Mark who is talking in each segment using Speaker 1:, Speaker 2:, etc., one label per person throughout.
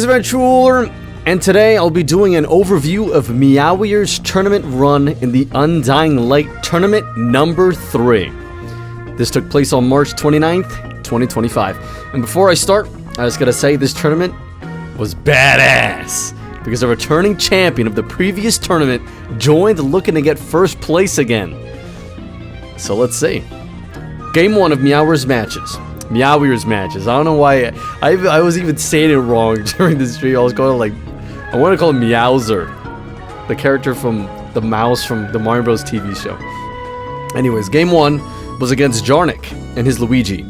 Speaker 1: is Adventureruler, and today I'll be doing an overview of Meowier's tournament run in the Undying Light Tournament number 3. This took place on March 29th, 2025. And before I start, I just gotta say this tournament was badass, because a returning champion of the previous tournament joined looking to get first place again. So let's see. Game 1 of Meowier's matches. I don't know why I was even saying it wrong during the stream. I was going like, I want to call him Meowser, the character from the mouse from the Mario Bros. TV show. Anyways, game 1 was against Jarnik and his Luigi.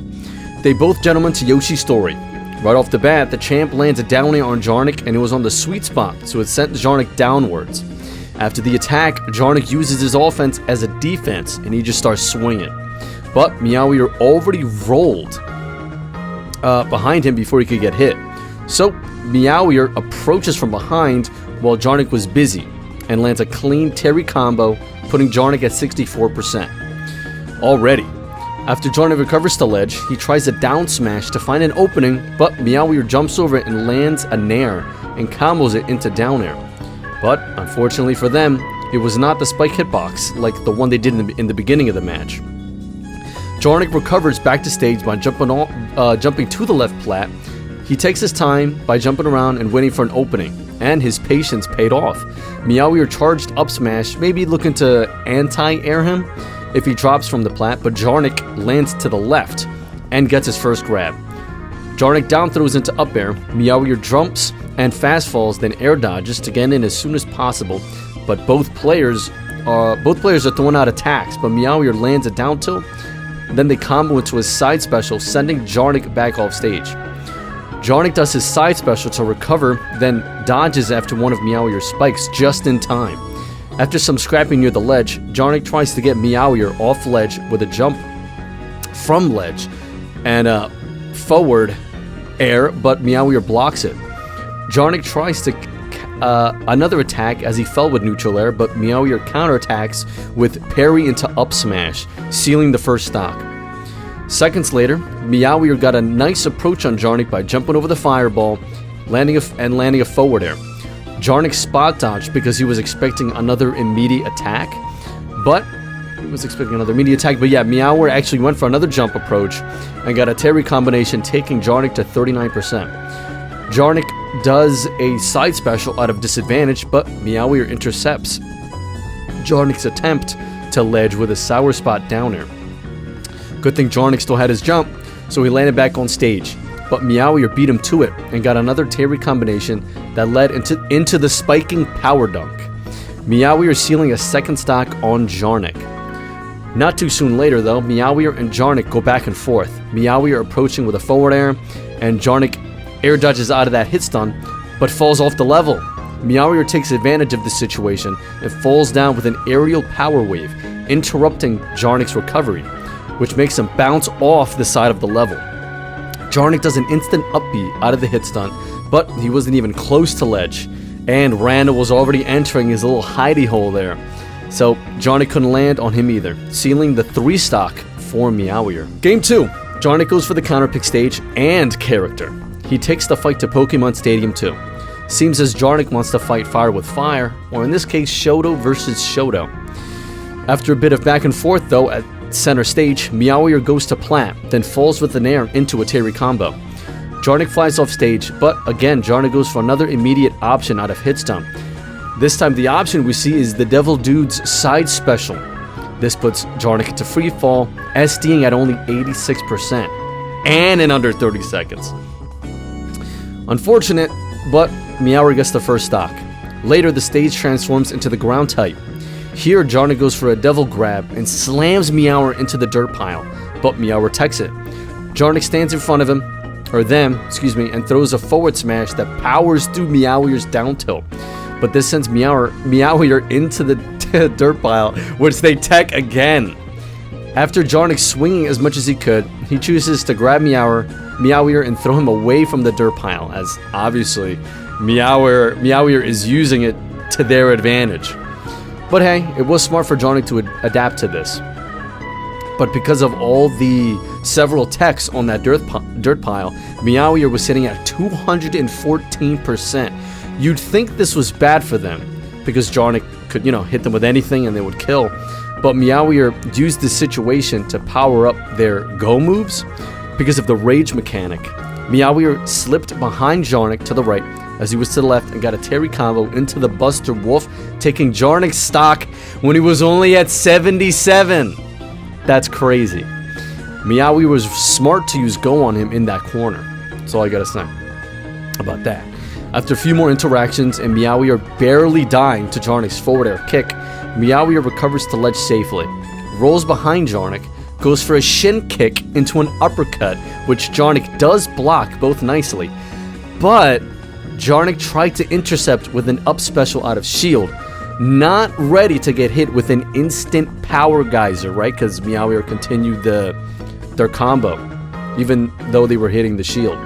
Speaker 1: They both gentlemen to Yoshi's story. Right off the bat, the champ lands a down air on Jarnik, and it was on the sweet spot, so it sent Jarnik downwards. After the attack, Jarnik uses his offense as a defense, and he just starts swinging. But Meowier already rolled behind him before he could get hit. So Meowier approaches from behind while Jarnik was busy and lands a clean Terry combo, putting Jarnik at 64%. Already. After Jarnik recovers to ledge, he tries a down smash to find an opening, but Meowier jumps over it and lands a nair and combos it into down air. But unfortunately for them, it was not the spike hitbox like the one they did in the beginning of the match. Jarnik recovers back to stage by jumping to the left plat. He takes his time by jumping around and waiting for an opening, and his patience paid off. Meowier charged up smash, maybe looking to anti-air him if he drops from the plat, but Jarnik lands to the left and gets his first grab. Jarnik down throws into up air. Meowier jumps and fast falls, then air dodges to get in as soon as possible, but both players are throwing out attacks, but Meowier lands a down tilt. Then they combo into his side special, sending Jarnik back off stage. Jarnik does his side special to recover, then dodges after one of Meowier's spikes just in time. After some scrapping near the ledge, Jarnik tries to get Meowier off ledge with a jump from ledge and forward air, but Meowier blocks it. Jarnik tries to another attack as he fell with neutral air, but Meowier counterattacks with parry into up smash, sealing the first stock. Seconds later, Meowier got a nice approach on Jarnik by jumping over the fireball, landing a forward air. Jarnik spot dodged because he was expecting another immediate attack, but Meowier actually went for another jump approach and got a Terry combination, taking Jarnik to 39%. Jarnik does a side special out of disadvantage, but Meowier intercepts Jarnik's attempt to ledge with a sour spot down air. Good thing Jarnik still had his jump, so he landed back on stage, but Meowier beat him to it and got another Terry combination that led into the spiking power dunk. Meowier sealing a second stock on Jarnik. Not too soon later though, Meowier and Jarnik go back and forth, Meowier approaching with a forward air, and Jarnik air dodges out of that hit stun, but falls off the level. Meowier takes advantage of the situation and falls down with an aerial power wave, interrupting Jarnik's recovery, which makes him bounce off the side of the level. Jarnik does an instant up B out of the hit stun, but he wasn't even close to ledge, and Randall was already entering his little hidey hole there, so Jarnik couldn't land on him either, sealing the 3 stock for Meowier. Game 2, Jarnik goes for the counter pick stage and character. He takes the fight to Pokemon Stadium 2. Seems as Jarnik wants to fight fire with fire, or in this case Shoto versus Shoto. After a bit of back and forth though, at center stage, Meowier goes to plat, then falls with an air into a Terry combo. Jarnik flies off stage, but again Jarnik goes for another immediate option out of hit stun. This time the option we see is the Devil Dude's side special. This puts Jarnik into free fall, SDing at only 86%, and in under 30 seconds. Unfortunate, but Meowier gets the first stock. Later, the stage transforms into the ground type. Here, Jarnik goes for a devil grab and slams Meowier into the dirt pile, but Meowier techs it. Jarnik stands in front of him, and throws a forward smash that powers through Meowier's down tilt. But this sends Meowier into the dirt pile, which they tech again. After Jarnik swinging as much as he could, he chooses to grab Meowier and throw him away from the dirt pile, as obviously Meowier is using it to their advantage. But hey, it was smart for Jarnik to adapt to this. But because of all the several techs on that dirt pile, Meowier was sitting at 214%. You'd think this was bad for them, because Jarnik could, hit them with anything and they would kill. But Meowier used this situation to power up their go moves because of the rage mechanic. Meowier slipped behind Jarnik to the right as he was to the left and got a Terry combo into the Buster Wolf, taking Jarnik's stock when he was only at 77. That's crazy. Meowier was smart to use go on him in that corner. That's all I gotta say about that. After a few more interactions and Meowier barely dying to Jarnik's forward air kick, Meowier recovers to ledge safely, rolls behind Jarnik, goes for a shin kick into an uppercut, which Jarnik does block both nicely, but Jarnik tried to intercept with an up special out of shield, not ready to get hit with an instant power geyser, right? Because Meowier continued their combo, even though they were hitting the shield.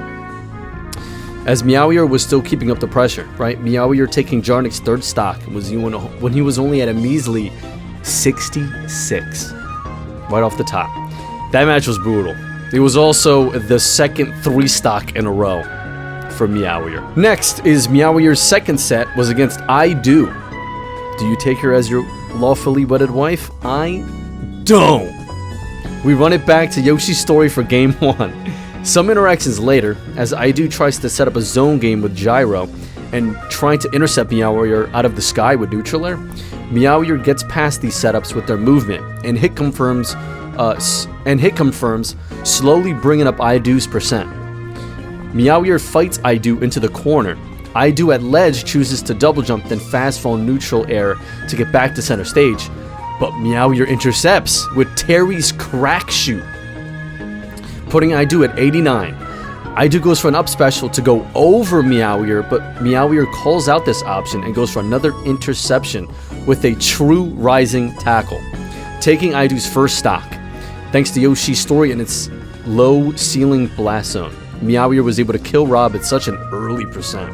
Speaker 1: As Meowier was still keeping up the pressure, right? Meowier taking Jarnik's third stock when he was only at a measly 66, right off the top. That match was brutal. It was also the second 3 stock in a row for Meowier. Next is Meowier's second set was against I Do. Do you take her as your lawfully wedded wife? I don't. We run it back to Yoshi's story for game 1. Some interactions later, as I Do tries to set up a zone game with Gyro and trying to intercept Meowier out of the sky with Neutral Air, Meowier gets past these setups with their movement and hit confirms, slowly bringing up I Do's percent. Meowier fights I Do into the corner. I Do at ledge chooses to double jump, then fast fall Neutral Air to get back to center stage, but Meowier intercepts with Terry's crack shoot, putting I Do at 89. I Do goes for an up special to go over Meowier, but Meowier calls out this option and goes for another interception with a true rising tackle, taking I Do's first stock. Thanks to Yoshi's story and its low ceiling blast zone, Meowier was able to kill Rob at such an early percent.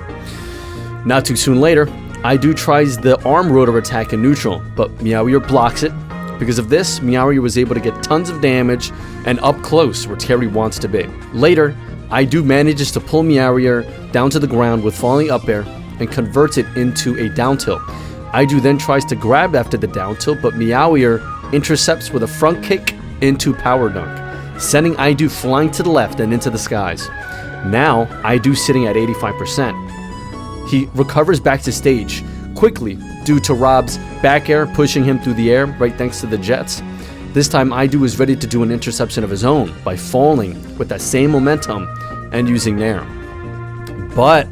Speaker 1: Not too soon later, I Do tries the arm rotor attack in neutral, but Meowier blocks it. Because of this, Meowier was able to get tons of damage and up close where Terry wants to be. Later, I Do manages to pull Meowier down to the ground with falling up air and converts it into a down tilt. I Do then tries to grab after the down tilt, but Meowier intercepts with a front kick into power dunk, sending I Do flying to the left and into the skies. Now, I Do sitting at 85%. He recovers back to stage quickly due to Rob's back air pushing him through the air right thanks to the jets. This time I Do is ready to do an interception of his own by falling with that same momentum and using Nair. But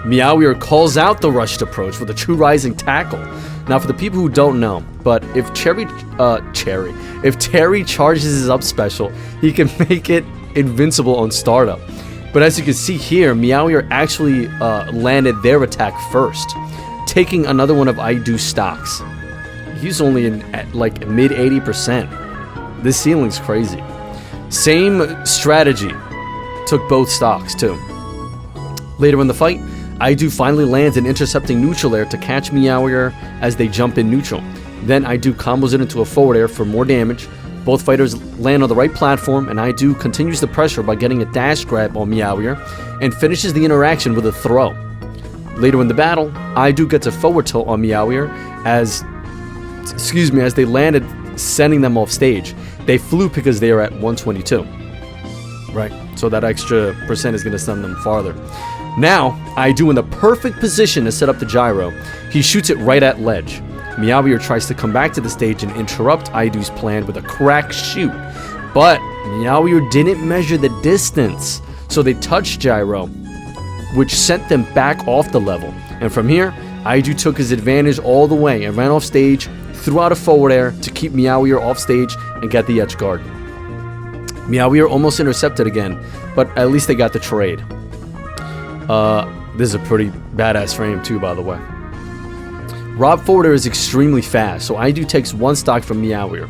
Speaker 1: Meowier calls out the rushed approach with a true rising tackle. Now for the people who don't know, but if Terry charges his up special, he can make it invincible on startup. But as you can see here, Meowier actually landed their attack first, taking another one of I Do's stocks. He's only at like mid 80%. This ceiling's crazy. Same strategy, took both stocks too. Later in the fight, I Do finally lands an intercepting neutral air to catch Meowier as they jump in neutral. Then I Do combos it into a forward air for more damage. Both fighters land on the right platform, and I Do continues the pressure by getting a dash grab on Meowier and finishes the interaction with a throw. Later in the battle, I Do gets a forward tilt on Meowier as they landed, sending them off stage. They flew because they are at 122. Right, so that extra percent is going to send them farther. Now, I Do in the perfect position to set up the gyro. He shoots it right at ledge. Meowier tries to come back to the stage and interrupt I Do's plan with a crack shoot, but Meowier didn't measure the distance, so they touched gyro, which sent them back off the level. And from here, I Do took his advantage all the way and ran off stage, threw out a forward air to keep Meowier off stage and get the edge guard. Meowier almost intercepted again, but at least they got the trade. This is a pretty badass frame too, by the way. Rob forward air is extremely fast, so I Do takes one stock from Meowier.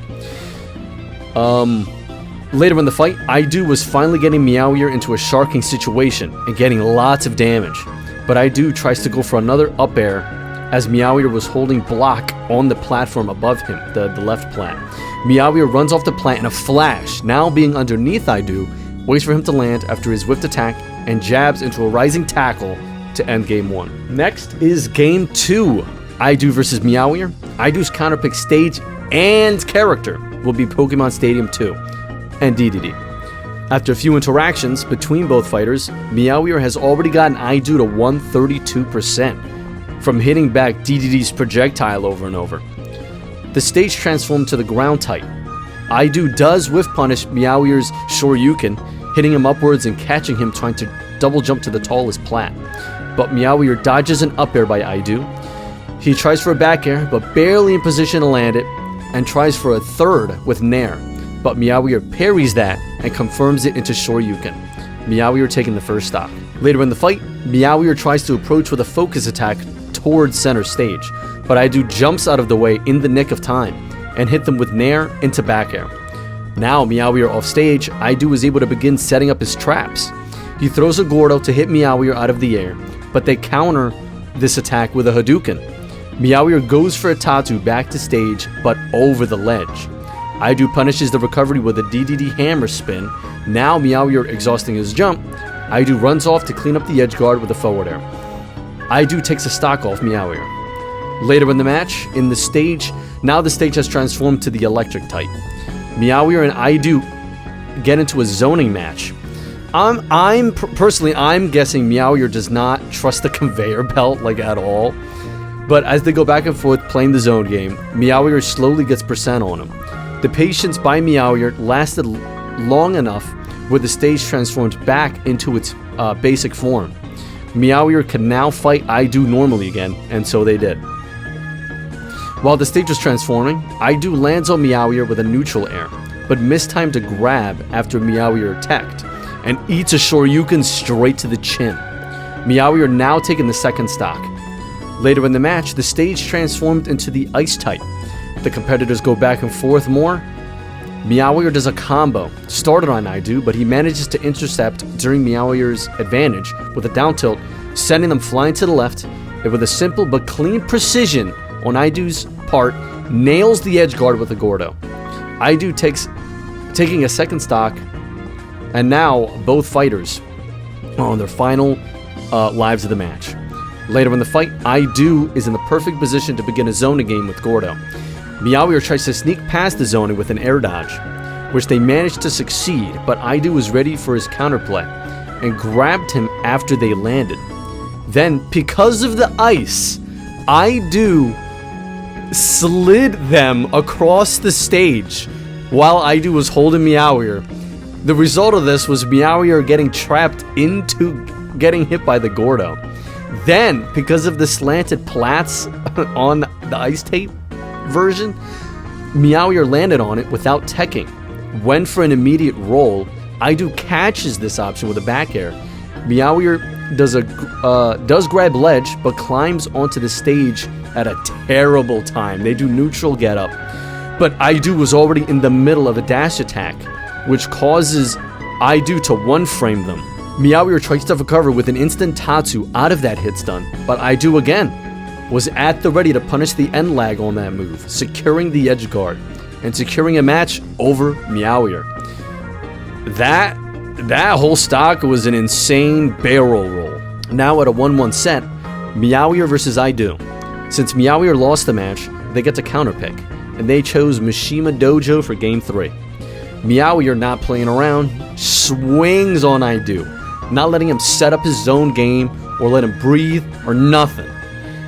Speaker 1: Later in the fight, I Do was finally getting Meowier into a sharking situation and getting lots of damage, but I Do tries to go for another up air as Meowier was holding block on the platform above him, the left plat. Meowier runs off the plat in a flash, now being underneath Idu, waits for him to land after his whiffed attack, and jabs into a rising tackle to end game 1. Next is game 2, Idu versus Meowier. Idu's counterpick stage and character will be Pokemon Stadium 2 and DDD. After a few interactions between both fighters, Meowier has already gotten Idu to 132% from hitting back DDD's projectile over and over. The stage transformed to the ground type. Idu does whiff punish Meowier's Shoryuken, hitting him upwards and catching him trying to double jump to the tallest plat. But Meowier dodges an up air by Idu. He tries for a back air, but barely in position to land it, and tries for a third with Nair. But Meowier parries that and confirms it into Shoryuken. Meowier taking the first stock. Later in the fight, Meowier tries to approach with a focus attack towards center stage, but Idu jumps out of the way in the nick of time and hit them with Nair into back air. Now Meowier off stage, Idu is able to begin setting up his traps. He throws a Gordo to hit Meowier out of the air, but they counter this attack with a Hadouken. Meowier goes for a Tatu back to stage, but over the ledge. Idu punishes the recovery with a DDD hammer spin. Now Meowier exhausting his jump, Idu runs off to clean up the edge guard with a forward air. Idu takes a stock off Meowier. Later in the match, now the stage has transformed to the electric type. Meowier and Idu get into a zoning match. I'm guessing Meowier does not trust the conveyor belt like at all. But as they go back and forth playing the zone game, Meowier slowly gets percent on him. The patience by Meowier lasted long enough where the stage transformed back into its basic form. Meowier can now fight Idu normally again, and so they did. While the stage was transforming, Idu lands on Meowier with a neutral air, but missed time to grab after Meowier attacked, and eats a Shoryuken straight to the chin. Meowier now taking the second stock. Later in the match, the stage transformed into the ice type. The competitors go back and forth more. Meowier does a combo, started on Idu, but he manages to intercept during Meowier's advantage with a down tilt, sending them flying to the left, and with a simple but clean precision on Idu's part, nails the edge guard with a Gordo. Idu taking a second stock, and now both fighters are on their final lives of the match. Later in the fight, Idu is in the perfect position to begin a zoning game with Gordo. Meowier tries to sneak past the zoning with an air dodge, which they managed to succeed, but Idu was ready for his counterplay and grabbed him after they landed. Then, because of the ice, Idu slid them across the stage while Idu was holding Meowier. The result of this was Meowier getting trapped into getting hit by the Gordo. Then, because of the slanted plats on the ice tape version, Meowier landed on it without teching. Went for an immediate roll. Idu catches this option with a back air. Meowier does grab ledge, but climbs onto the stage at a terrible time. They do neutral get up, but Idu was already in the middle of a dash attack, which causes Idu to one-frame them. Meowier tries to recover with an instant Tatsu out of that hit stun, but Idu again was at the ready to punish the end lag on that move, securing the edge guard and securing a match over Meowier. That whole stock was an insane barrel roll. Now at a 1-1 set, Meowier versus Idu. Since Meowier lost the match, they get to counterpick, and they chose Mishima Dojo for game 3. Meowier, not playing around, swings on Idu, not letting him set up his zone game or let him breathe or nothing.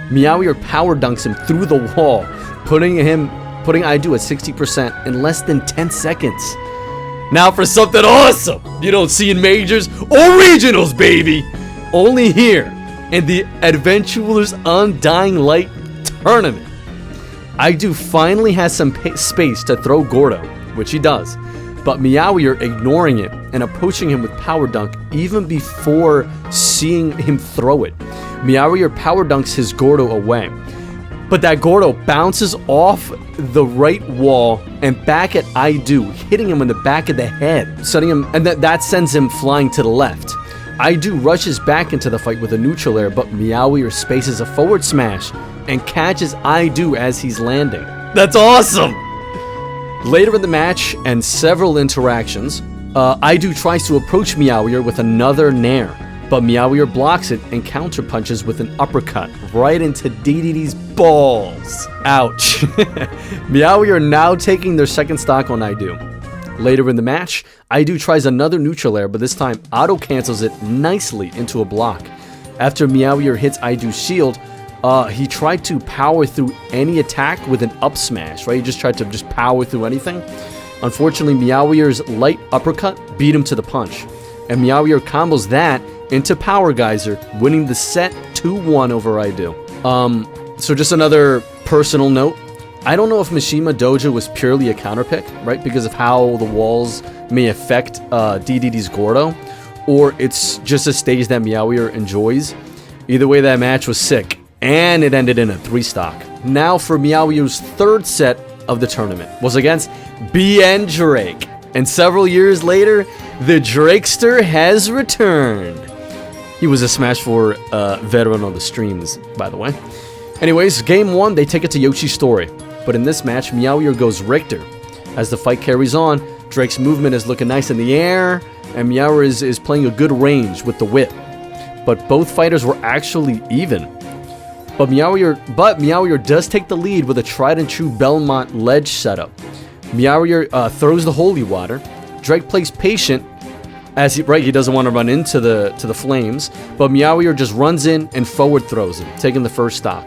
Speaker 1: Meowier power dunks him through the wall, putting Idu at 60% in less than 10 seconds. Now for something awesome you don't see in majors or regionals, baby! Only here in the Adventureruler's UnDying Light tournament. Idu finally has some space to throw Gordo, which he does, but Meowier ignoring it and approaching him with power dunk even before seeing him throw it. Meowier power dunks his Gordo away, but that Gordo bounces off the right wall and back at Idu, hitting him in the back of the head, setting him, and that sends him flying to the left. Idu rushes back into the fight with a neutral air, but Meowier spaces a forward smash and catches I Do as he's landing. That's awesome! Later in the match, and several interactions, I Do tries to approach Meowier with another Nair, but Meowier blocks it and counterpunches with an uppercut right into DDD's balls. Ouch. Meowier now taking their second stock on I Do. Later in the match, I Do tries another neutral air, but this time auto cancels it nicely into a block. After Meowier hits I Do's shield, he tried to power through any attack with an up smash, right? He just tried to power through anything. Unfortunately, Meowier's light uppercut beat him to the punch, and Meowier combos that into Power Geyser, winning the set 2-1 over I Do. So just another personal note. I don't know if Mishima Dojo was purely a counter pick, right? Because of how the walls may affect DDD's Gordo, or it's just a stage that Meowier enjoys. Either way, that match was sick, and it ended in a 3-stock. Now for Meowier's third set of the tournament was against BN Drake. And several years later, the Drakester has returned. He was a Smash 4 veteran on the streams, by the way. Anyways, game 1, they take it to Yoshi's Story. But in this match, Meowier goes Richter. As the fight carries on, Drake's movement is looking nice in the air, and Meowier is playing a good range with the whip. But both fighters were actually even. But Meowier does take the lead with a tried and true Belmont ledge setup. Meowier throws the holy water. Drake plays patient, as he doesn't want to run into the flames, but Meowier just runs in and forward throws him, taking the first stock.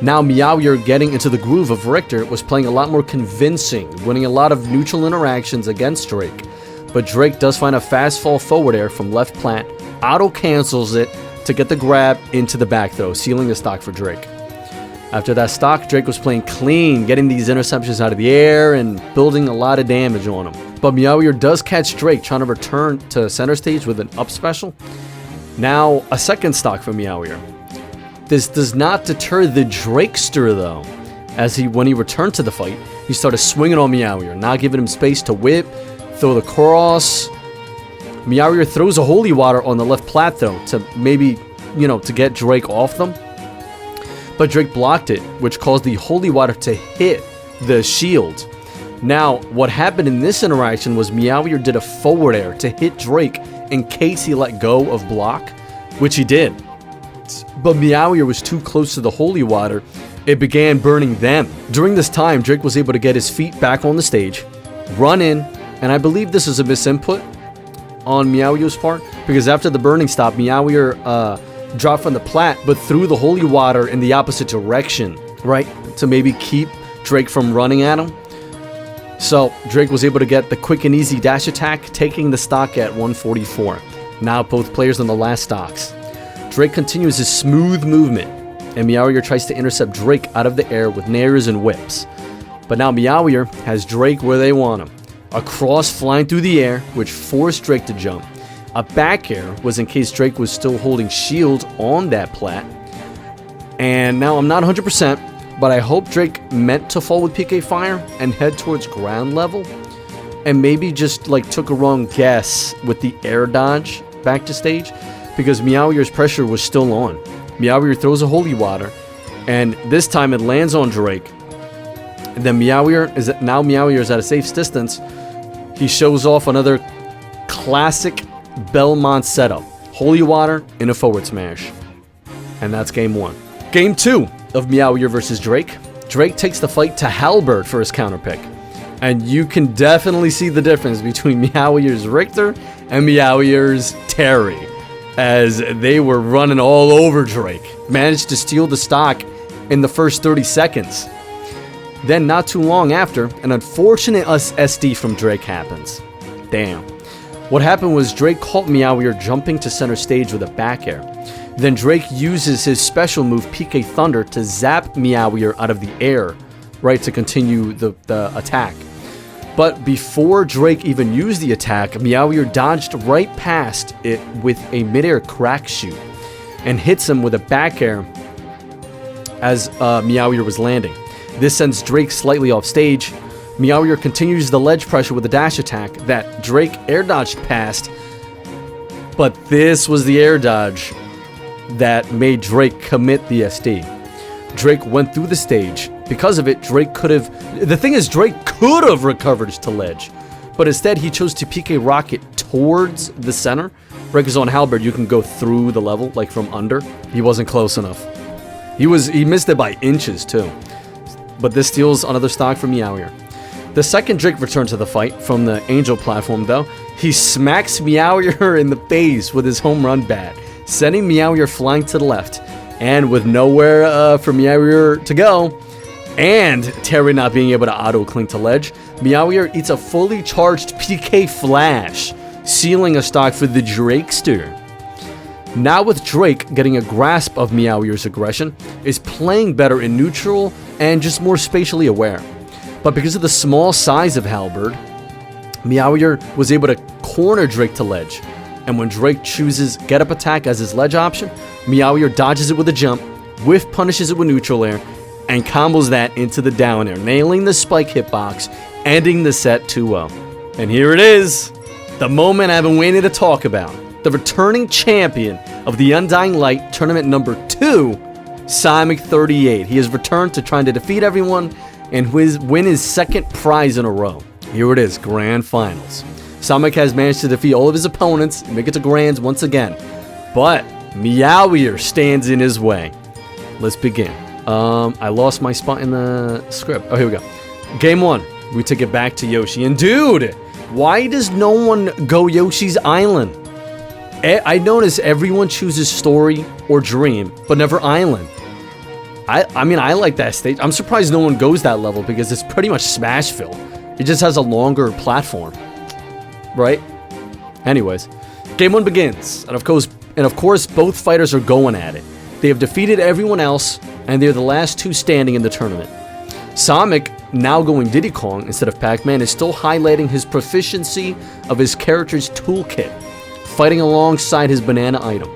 Speaker 1: Now Meowier, getting into the groove of Richter, was playing a lot more convincing, winning a lot of neutral interactions against Drake. But Drake does find a fast fall forward air from left plant, auto cancels it to get the grab into the back throw, sealing the stock for Drake. After that stock, Drake was playing clean, getting these interceptions out of the air and building a lot of damage on him. But Meowier does catch Drake, trying to return to center stage with an up special. Now, a second stock for Meowier. This does not deter the Drakester though, as when he returned to the fight, he started swinging on Meowier, not giving him space to whip, throw the cross. Meowier throws a holy water on the left plat though, to maybe, to get Drake off them. But Drake blocked it, which caused the holy water to hit the shield. Now, what happened in this interaction was Meowier did a forward air to hit Drake in case he let go of block, which he did. But Meowier was too close to the holy water, it began burning them. During this time, Drake was able to get his feet back on the stage, run in, and I believe this is a misinput on Meowier's part, because after the burning stop, Meowier dropped from the plat, but threw the holy water in the opposite direction, right? To maybe keep Drake from running at him. So Drake was able to get the quick and easy dash attack, taking the stock at 144. Now both players on the last stocks. Drake continues his smooth movement, and Meowier tries to intercept Drake out of the air with nairs and whips. But now Meowier has Drake where they want him. A cross flying through the air, which forced Drake to jump. A back air was in case Drake was still holding shield on that plat. And now I'm not 100%, but I hope Drake meant to fall with PK Fire and head towards ground level, and maybe just took a wrong guess with the air dodge back to stage, because Meowier's pressure was still on. Meowier throws a holy water, and this time it lands on Drake. And then Meowier is at a safe distance. He shows off another classic Belmont setup. Holy water in a forward smash. And that's game 1. Game 2 of Meowier versus Drake. Drake takes the fight to Halberd for his counter pick. And you can definitely see the difference between Meowier's Richter and Meowier's Terry, as they were running all over Drake. Managed to steal the stock in the first 30 seconds. Then not too long after, an unfortunate SD from Drake happens. Damn. What happened was Drake caught Meowier jumping to center stage with a back air. Then Drake uses his special move PK Thunder to zap Meowier out of the air, right, to continue the attack. But before Drake even used the attack, Meowier dodged right past it with a midair crack shoot and hits him with a back air as Meowier was landing. This sends Drake slightly off stage. Meowier continues the ledge pressure with a dash attack that Drake air dodged past, but this was the air dodge that made Drake commit the SD. Drake went through the stage. Because of it, Drake could have... The thing is, Drake could have recovered to ledge. But instead, he chose to PK rocket towards the center. Right, because on Halberd, you can go through the level, like from under. He wasn't close enough. He missed it by inches, too. But this steals another stock from Meowier. The second Drake returned to the fight from the Angel platform, though. He smacks Meowier in the face with his home run bat, sending Meowier flying to the left. And with nowhere for Meowier to go, and Terry not being able to auto-cling to ledge, Meowier eats a fully charged PK Flash, sealing a stock for the Drakester. Now with Drake getting a grasp of Meowier's aggression, is playing better in neutral and just more spatially aware. But because of the small size of Halberd, Meowier was able to corner Drake to ledge. And when Drake chooses get up attack as his ledge option, Meowier dodges it with a jump, whiff punishes it with neutral air, and combos that into the down air, nailing the spike hitbox, ending the set 2-0. And here it is, the moment I've been waiting to talk about. The returning champion of the Undying Light Tournament number 2, Simic38. He has returned to trying to defeat everyone and win his second prize in a row. Here it is, Grand Finals. Simic has managed to defeat all of his opponents and make it to Grands once again. But Meowier stands in his way. Let's begin. I lost my spot in the script. Oh, here we go. Game 1. We take it back to Yoshi. And dude, why does no one go Yoshi's Island? I notice everyone chooses Story or Dream, but never Island. I mean, I like that stage. I'm surprised no one goes that level because it's pretty much Smashville. It just has a longer platform, right? Anyways, game 1 begins, and of course, both fighters are going at it. They have defeated everyone else, and they're the last two standing in the tournament. Simic, now going Diddy Kong instead of Pac-Man, is still highlighting his proficiency of his character's toolkit, fighting alongside his banana item.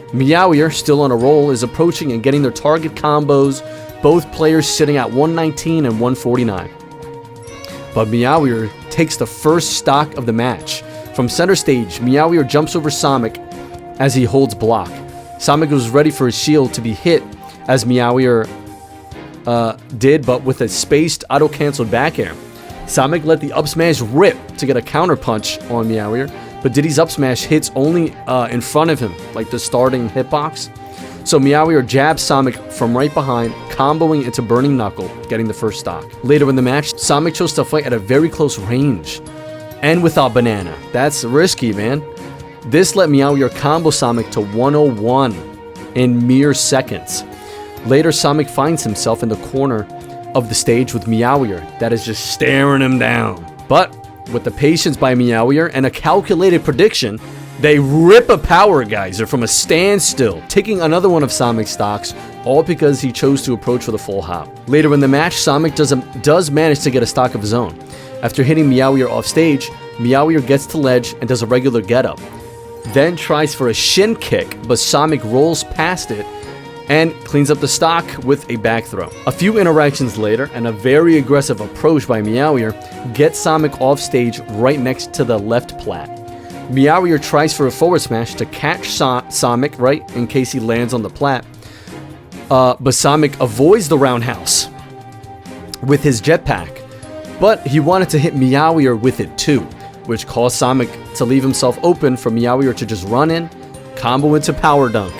Speaker 1: Meowier, still on a roll, is approaching and getting their target combos, both players sitting at 119 and 149. But Meowier takes the first stock of the match. From center stage, Meowier jumps over Simic as he holds block. Simic was ready for his shield to be hit as Meowier did, but with a spaced auto-cancelled back air. Simic let the up smash rip to get a counter punch on Meowier, but Diddy's up smash hits only in front of him, like the starting hitbox. So Meowier jabs Simic from right behind, comboing into Burning Knuckle, getting the first stock. Later in the match, Simic chose to fight at a very close range, and without banana. That's risky, man. This let Meowier combo Simic to 101 in mere seconds. Later, Simic finds himself in the corner of the stage with Meowier that is just staring him down. But with the patience by Meowier and a calculated prediction, they rip a power geyser from a standstill, taking another one of Simic's stocks, all because he chose to approach with a full hop. Later in the match, Simic does manage to get a stock of his own. After hitting Meowier off stage, Meowier gets to ledge and does a regular get-up. Then tries for a shin kick, but Simic rolls past it and cleans up the stock with a back throw. A few interactions later, and a very aggressive approach by Meowier gets Simic off stage right next to the left plat. Meowier tries for a forward smash to catch Simic, right, in case he lands on the plat, but Simic avoids the roundhouse with his jetpack, but he wanted to hit Meowier with it too, which caused Simic to leave himself open for Meowier to just run in, combo into power dunk.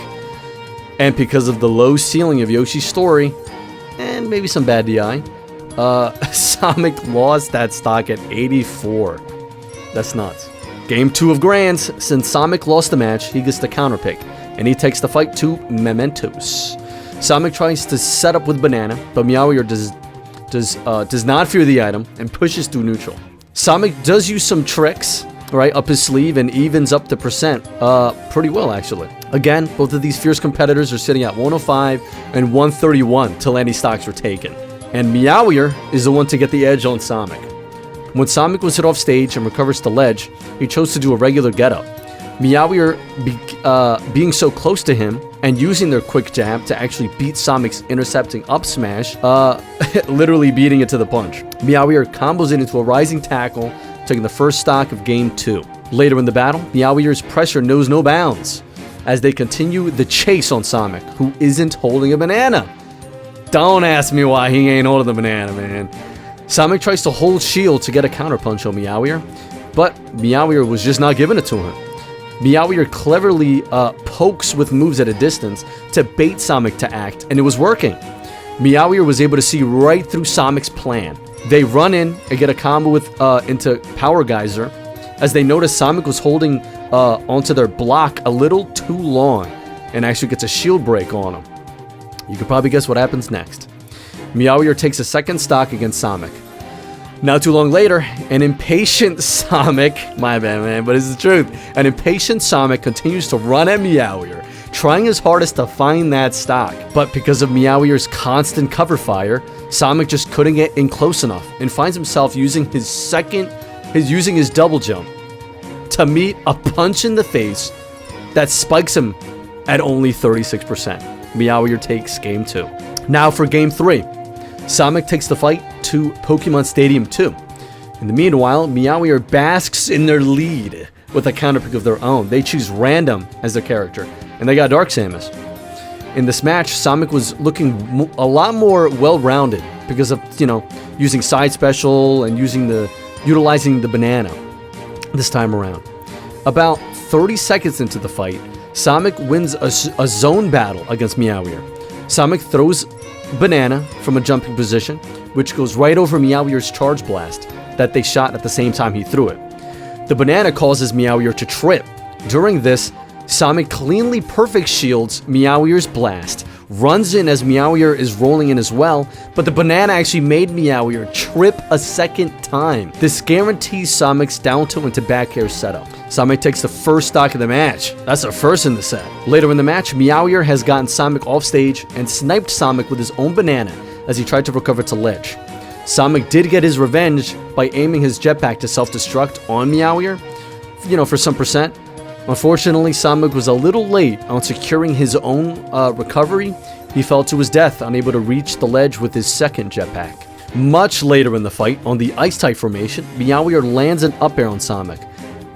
Speaker 1: And because of the low ceiling of Yoshi's story, and maybe some bad DI, Simic lost that stock at 84. That's nuts. Game 2 of Grands, since Simic lost the match, he gets the counter pick, and he takes the fight to Mementos. Simic tries to set up with Banana, but Meowier does not fear the item and pushes through neutral. Simic does use some tricks, right, up his sleeve and evens up the percent pretty well, actually. Again, both of these fierce competitors are sitting at 105 and 131 till any stocks were taken. And Meowier is the one to get the edge on Simic. When Simic was hit off stage and recovers to ledge, he chose to do a regular get-up. Meowier, being so close to him and using their quick jab to actually beat Simic's intercepting up smash, literally beating it to the punch. Meowier combos it into a rising tackle, taking the first stock of Game 2. Later in the battle, Meowier's pressure knows no bounds as they continue the chase on Simic, who isn't holding a banana. Don't ask me why he ain't holding the banana, man. Sonic tries to hold shield to get a counterpunch on Meowier, but Meowier was just not giving it to him. Meowier cleverly pokes with moves at a distance to bait Sonic to act, and it was working. Meowier was able to see right through Sonic's plan. They run in and get a combo with into Power Geyser, as they notice Sonic was holding onto their block a little too long, and actually gets a shield break on him. You can probably guess what happens next. Meowier takes a second stock against Sonic. Not too long later, an impatient Sonic, my bad man, but it's the truth, an impatient Sonic continues to run at Meowier, trying his hardest to find that stock. But because of Meowier's constant cover fire, Sonic just couldn't get in close enough and finds himself using his double jump to meet a punch in the face that spikes him at only 36%. Meowier takes game 2. Now for game 3. Sonic takes the fight to Pokemon Stadium 2. In the meanwhile, Meowier basks in their lead with a counterpick of their own. They choose Random as their character, and they got Dark Samus. In this match, Sonic was looking a lot more well-rounded because of, using side special and utilizing the banana this time around. About 30 seconds into the fight, Sonic wins a zone battle against Meowier. Sonic throws banana from a jumping position, which goes right over Meowier's charge blast that they shot at the same time he threw it. The banana causes Meowier to trip. During this, Sonic cleanly perfect shields Meowier's blast, runs in as Meowier is rolling in as well, but the banana actually made Meowier trip a second time. This guarantees Sonic's down tilt into back air setup. Sonic takes the first stock of the match. That's the first in the set. Later in the match, Meowier has gotten Sonic off stage and sniped Sonic with his own banana as he tried to recover to ledge. Sonic did get his revenge by aiming his jetpack to self-destruct on Meowier, for some percent. Unfortunately, Sonic was a little late on securing his own recovery. He fell to his death, unable to reach the ledge with his second jetpack. Much later in the fight, on the Ice-type formation, Meowier lands an up air on Sonic,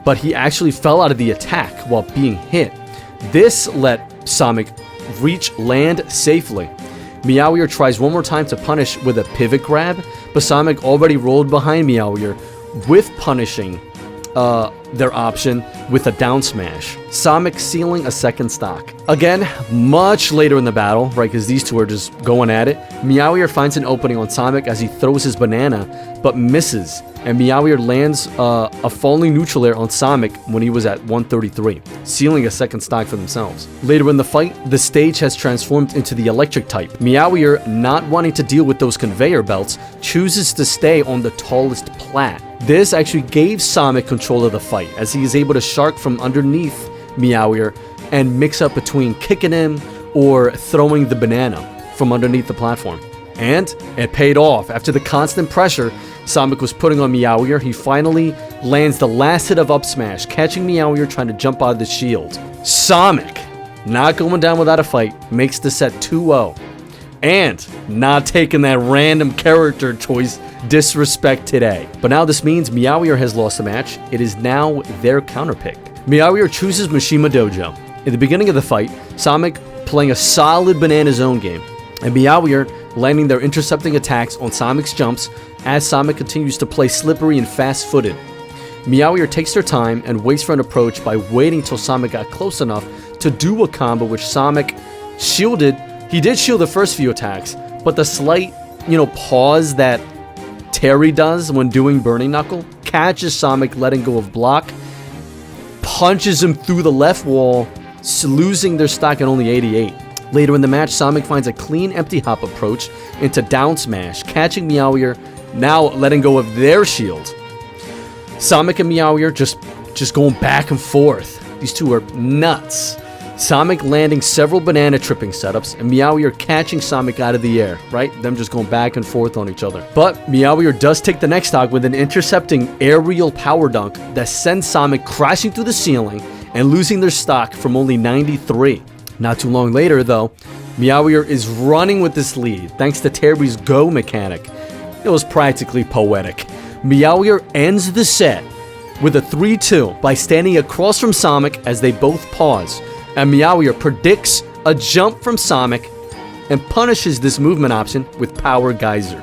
Speaker 1: but he actually fell out of the attack while being hit. This let Sonic reach land safely. Meowier tries one more time to punish with a pivot grab, but Sonic already rolled behind Meowier with punishing their option with a down smash. Sonic sealing a second stock. Again, much later in the battle, right, because these two are just going at it, Meowier finds an opening on Sonic as he throws his banana, but misses, and Meowier lands a falling neutral air on Sonic when he was at 133, sealing a second stock for themselves. Later in the fight, the stage has transformed into the electric type. Meowier, not wanting to deal with those conveyor belts, chooses to stay on the tallest plat. This actually gave Sonic control of the fight, as he is able to shark from underneath Meowier and mix up between kicking him or throwing the banana from underneath the platform. And it paid off. After the constant pressure Sonic was putting on Meowier, he finally lands the last hit of up smash, catching Meowier trying to jump out of the shield. Sonic, not going down without a fight, makes the set 2-0. And not taking that random character choice disrespect today. But now this means Meowier has lost the match. It is now their counterpick. Meowier chooses Mishima Dojo. In the beginning of the fight, Sonic playing a solid banana zone game, and Meowier landing their intercepting attacks on Sonic's jumps as Sonic continues to play slippery and fast-footed. Meowier takes their time and waits for an approach by waiting till Sonic got close enough to do a combo which Sonic shielded. He did shield the first few attacks, but the slight, pause that Terry does when doing Burning Knuckle catches Sonic letting go of block, punches him through the left wall, losing their stock at only 88. Later in the match, Sonic finds a clean empty hop approach into down smash, catching Meowier, now letting go of their shield. Sonic and Meowier just going back and forth. These two are nuts. Sonic landing several banana tripping setups, and Meowier catching Sonic out of the air, right? Them just going back and forth on each other. But Meowier does take the next stock with an intercepting aerial power dunk that sends Sonic crashing through the ceiling and losing their stock from only 93. Not too long later, though, Meowier is running with this lead thanks to Terry's go mechanic. It was practically poetic. Meowier ends the set with a 3-2 by standing across from Sonic as they both pause, and Meowier predicts a jump from Sonic and punishes this movement option with Power Geyser.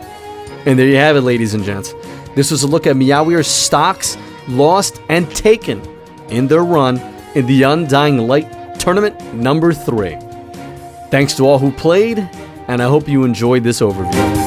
Speaker 1: And there you have it, ladies and gents. This was a look at Meowier's stocks lost and taken in their run in the Undying Light Tournament number 3. Thanks to all who played, and I hope you enjoyed this overview.